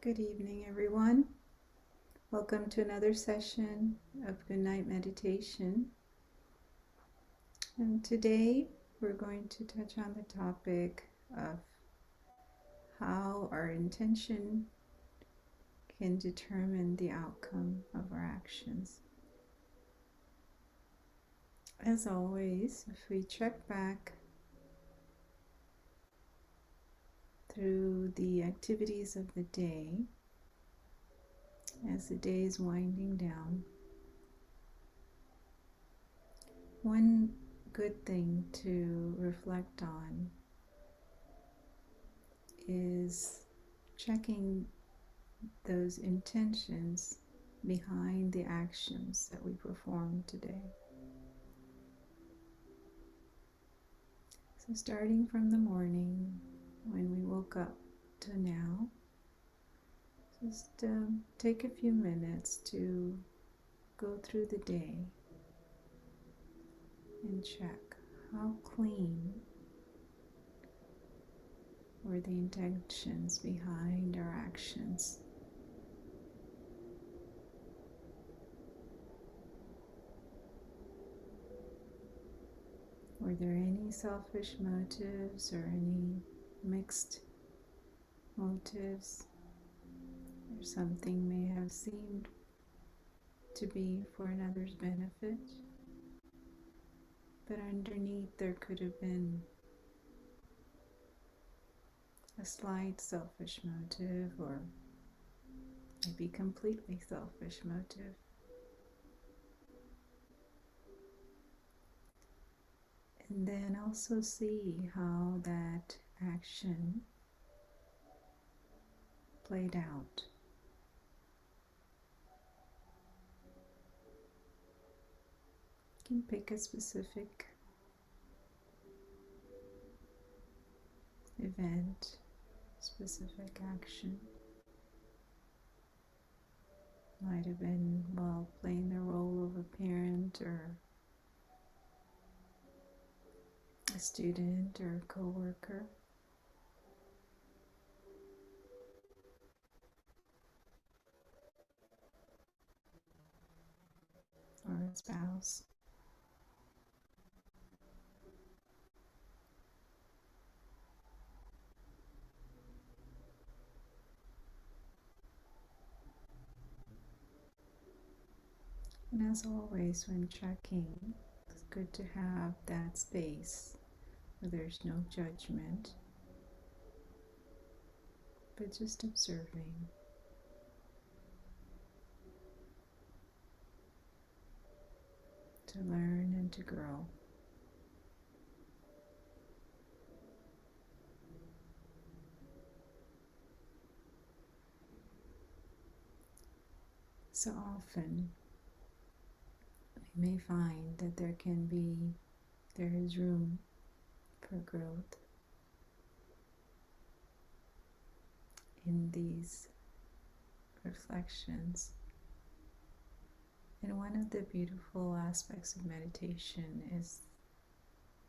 Good evening, everyone. Welcome to another session of GoodNight meditation. And today we're going to touch on the topic of how our intention can determine the outcome of our actions. As always, if we check back through the activities of the day, as the day is winding down, one good thing to reflect on is checking those intentions behind the actions that we perform today. So starting from the morning when we woke up to now, just take a few minutes to go through the day and check how clean were the intentions behind our actions. Were there any selfish motives or any mixed motives? Or something may have seemed to be for another's benefit, but underneath there could have been a slight selfish motive, or maybe completely selfish motive. And then also see how that action played out. You can pick a specific event, specific action. Might have been, well, playing the role of a parent or a student or a co-worker, or a spouse. And as always, when checking, it's good to have that space where there's no judgment, but just observing. To learn and to grow. So often we may find that there is room for growth in these reflections. And one of the beautiful aspects of meditation is,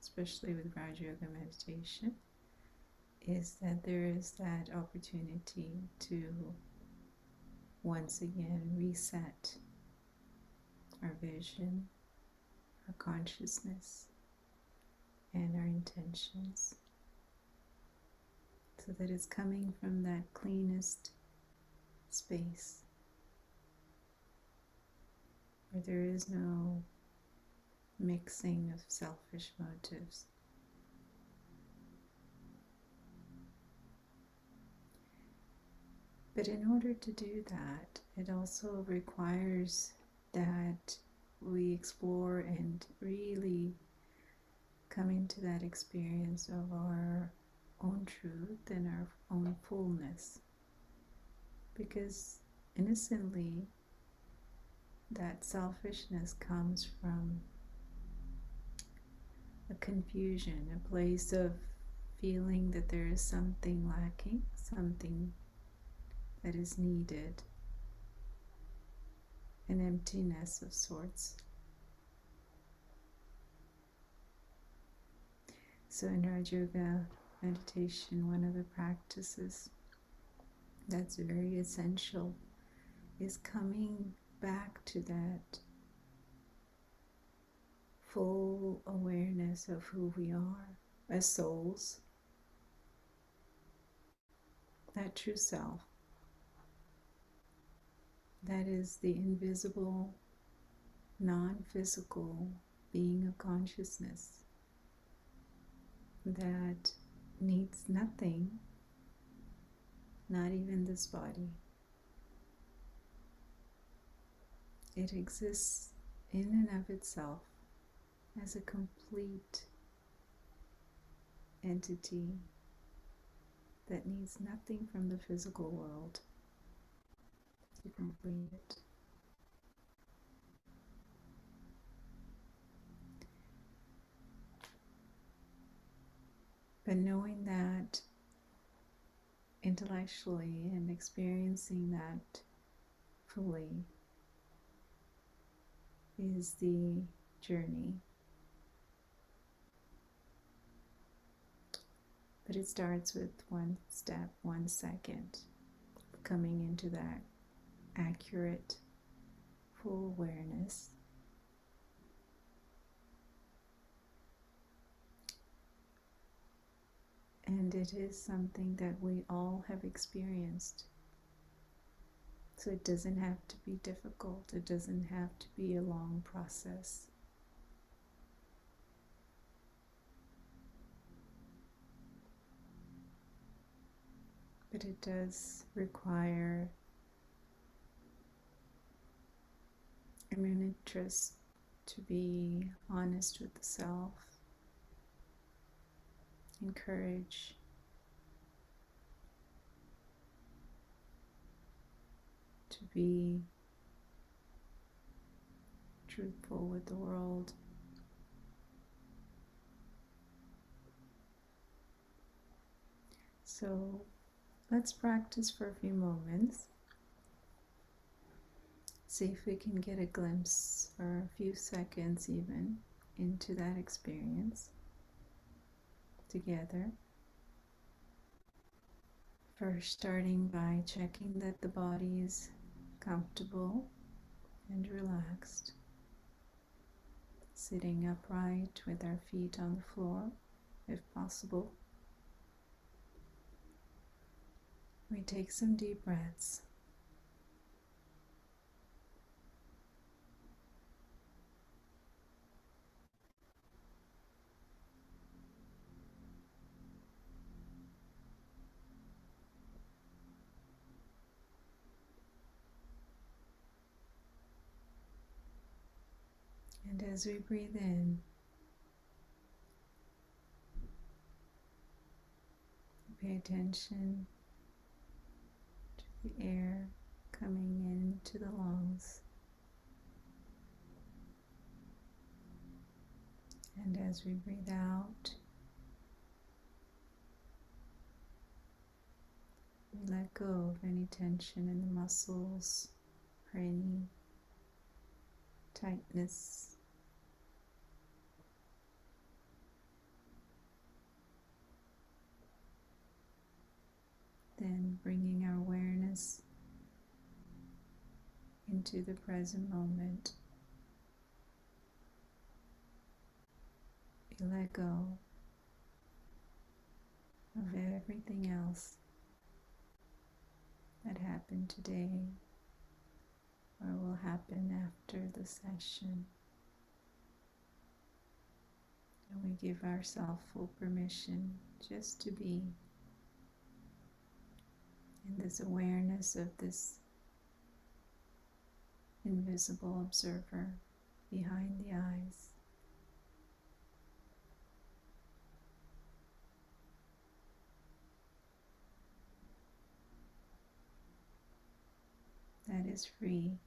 especially with Raja Yoga meditation, is that there is that opportunity to once again reset our vision, our consciousness, and our intentions, so that it's coming from that cleanest space where there is no mixing of selfish motives. But in order to do that, it also requires that we explore and really come into that experience of our own truth and our own fullness. Because innocently, that selfishness comes from a confusion, a place of feeling that there is something lacking, something that is needed, an emptiness of sorts. So in Raja Yoga meditation, one of the practices that's very essential, is coming back to that full awareness of who we are as souls, that true self, that is the invisible, non-physical being of consciousness that needs nothing, not even this body. It exists in and of itself as a complete entity that needs nothing from the physical world to complete it. But knowing that intellectually and experiencing that fully is the journey. But it starts with one step, 1 second, coming into that accurate, full awareness. And it is something that we all have experienced. So it doesn't have to be difficult. It doesn't have to be a long process. But it does require an interest to be honest with the self, and courage to be truthful with the world. So let's practice for a few moments. See if we can get a glimpse or a few seconds even into that experience together. First, starting by checking that the body is comfortable and relaxed. Sitting upright with our feet on the floor, if possible. We take some deep breaths. And as we breathe in, pay attention to the air coming into the lungs. And as we breathe out, we let go of any tension in the muscles or any tightness. Then bringing our awareness into the present moment. We let go of everything else that happened today or will happen after the session. And we give ourselves full permission just to be in this awareness of this invisible observer behind the eyes. That is free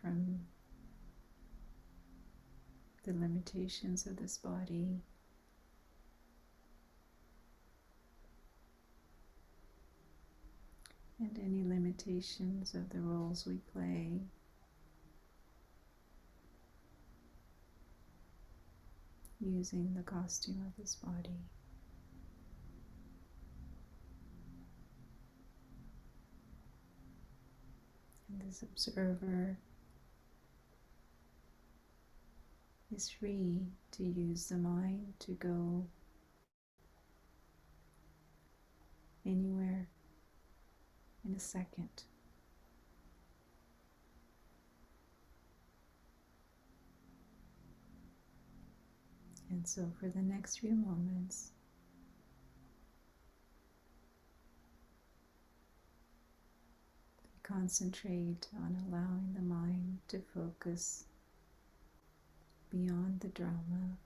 from the limitations of this body, and any limitations of the roles we play using the costume of this body. this observer is free to use the mind to go anywhere in a second. And so for the next few moments, concentrate on allowing the mind to focus beyond the drama,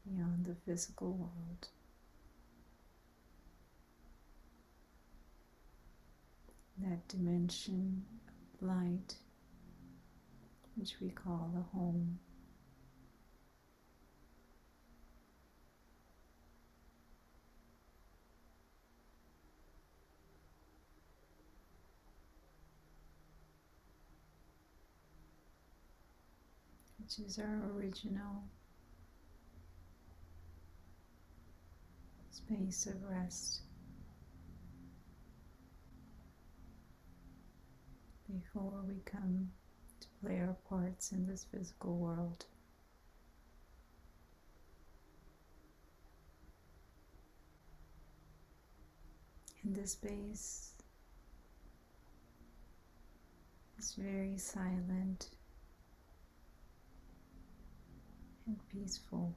beyond the physical world. That dimension of light, which we call the home. Which is our original space of rest before we come to play our parts in this physical world. And this space is very silent and peaceful.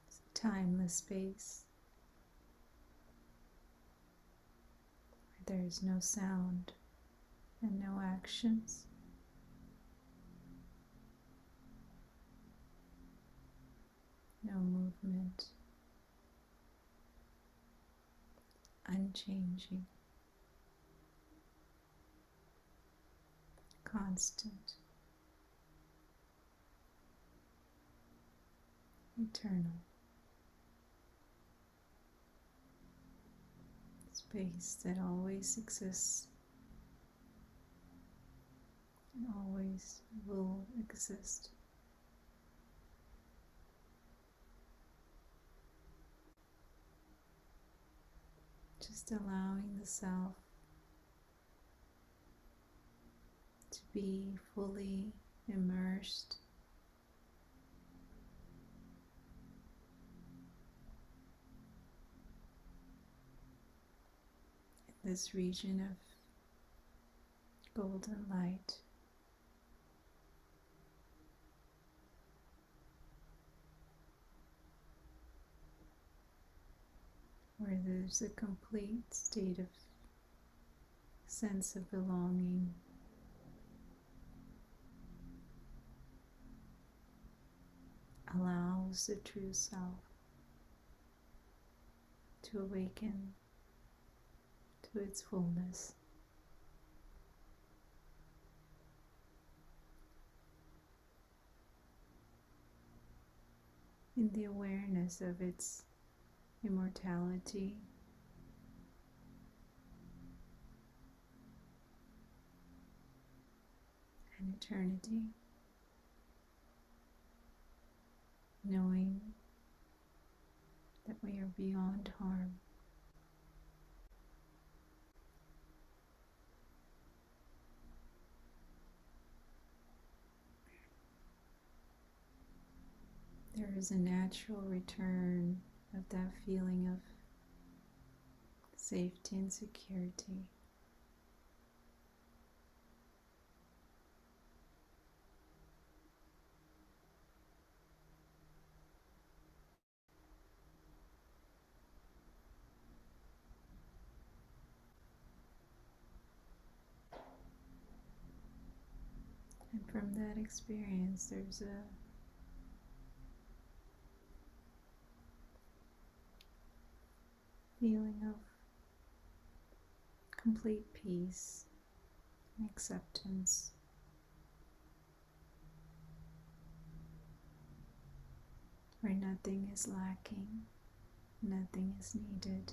It's a timeless space where there is no sound and no actions. No movement, unchanging, constant, eternal. Space that always exists and always will exist. Just allowing the self to be fully immersed in this region of golden light. Where there's a complete state of sense of belonging, allows the true self to awaken to its fullness. In the awareness of its immortality, and eternity, knowing that we are beyond harm. There is a natural return of that feeling of safety and security. And from that experience, there's a feeling of complete peace and acceptance. Where nothing is lacking, nothing is needed.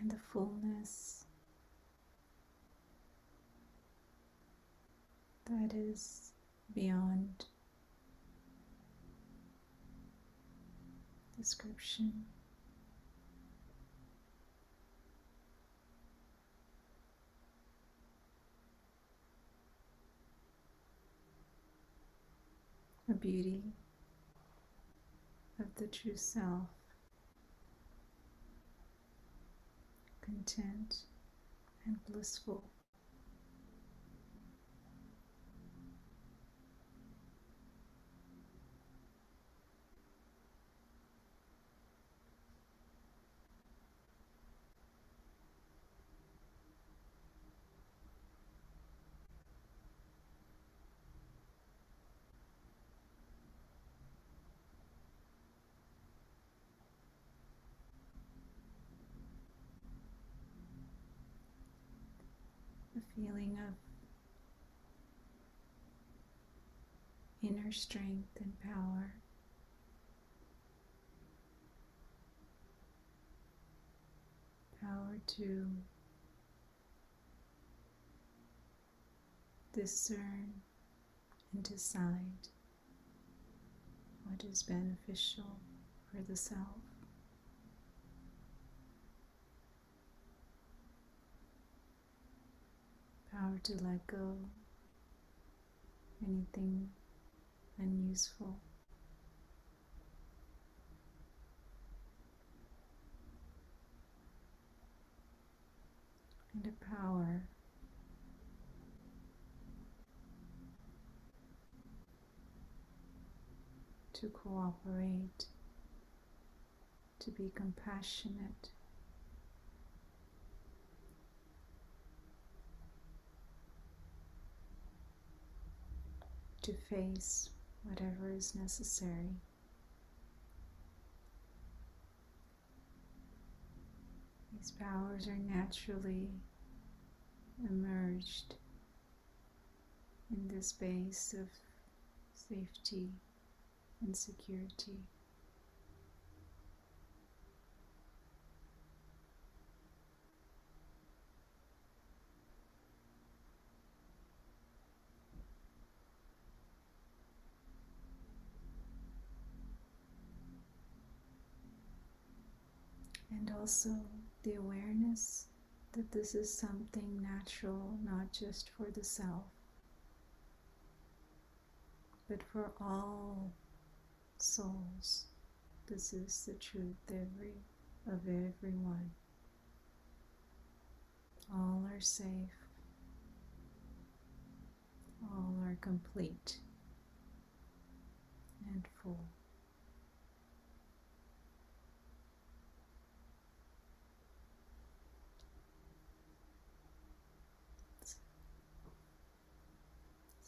and the fullness that is beyond description. A beauty of the true self, content and blissful. A feeling of inner strength and power. Power to discern and decide what is beneficial for the self. Power to let go anything unuseful. And a power to cooperate, to be compassionate, to face whatever is necessary. These powers are naturally emerged in this space of safety and security. And also the awareness that this is something natural, not just for the self, but for all souls. This is the truth of everyone. All are safe. All are complete and full.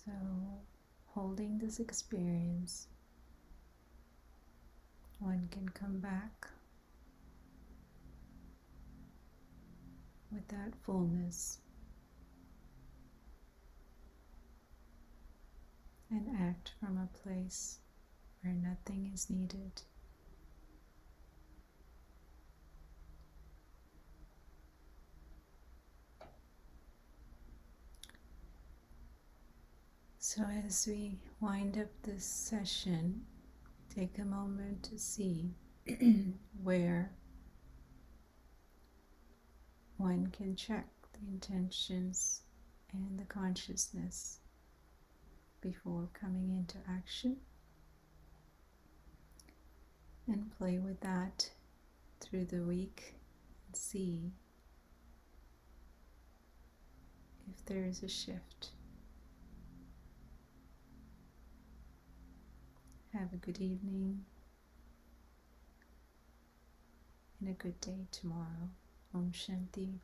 So, holding this experience, one can come back with that fullness and act from a place where nothing is needed. So as we wind up this session, take a moment to see where one can check the intentions and the consciousness before coming into action, and play with that through the week and see if there is a shift. Have a good evening and a good day tomorrow. Om Shanti.